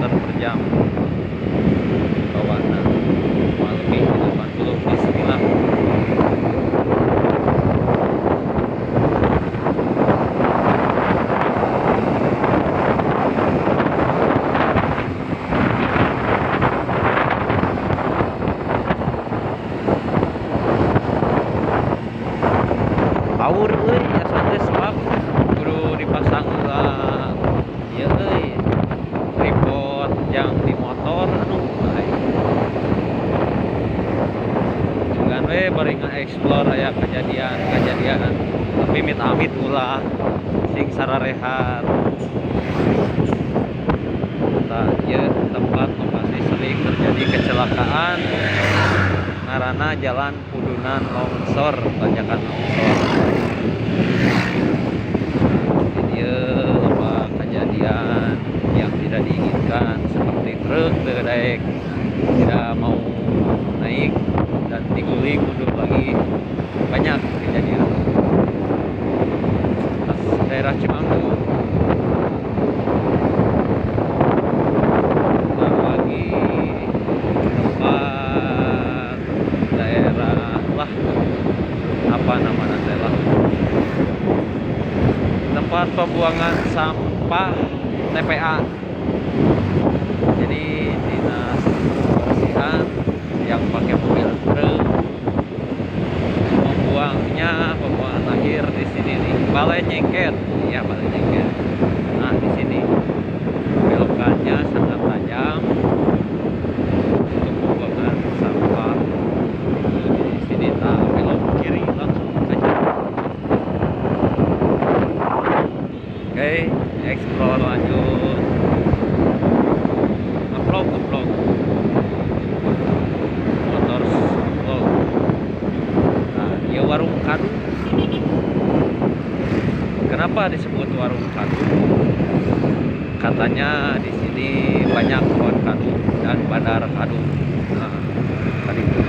per jam. Bawana lebih 80. Bismillah. Power euy asa teh swab kudu dipasang heula ieu euy tripod yang di motor anu jangan we bari nga-explore aya kejadian tapi amit-amit ulah sing sararehat. Tah ieu tempat lokasi sering terjadi kecelakaan ngaranna Jalan Pudunan longsor, tanjakan longsor. Jadi apa kejadian yang tidak diinginkan seperti truk daek tidak mau naik dan diguling mundur lagi, banyak kejadian. Pas daerah Cimanggu lagi tempat daerah lah apa namanya lah tempat pembuangan sampah TPA. Jadi dinas kebersihan yang pakai mobil truk pembuangan akhir di sini nih, Balai Nyengket. Iya, Balai Nyengket. Nah, di sini belokannya sangat tajam untuk pembuangan sampah. Di sini tak belok kiri langsung aja. Oke, explore lanjut. Upload motor upload. Nah, dia warung kadu. Kenapa disebut warung kadu? Katanya di sini banyak pohon kadu dan bandar kadu. Nah, tadi itu.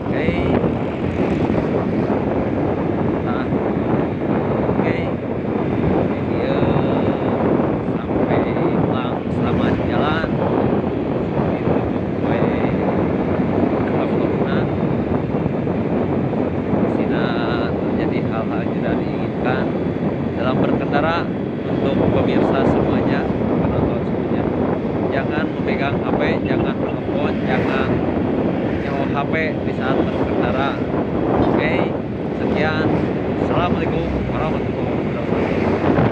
Oke. Nah, oke. Ini dia sampai pulang selamat jalan. Ditutup kehalunan. Di sini terjadi hal-hal yang tidak diinginkan dalam berkendara. Untuk pemirsa semuanya, penonton semuanya, jangan memegang HP, jangan telepon, jangan nyawa HP di saat berkendara. Oke, sekian. Assalamualaikum warahmatullahi wabarakatuh.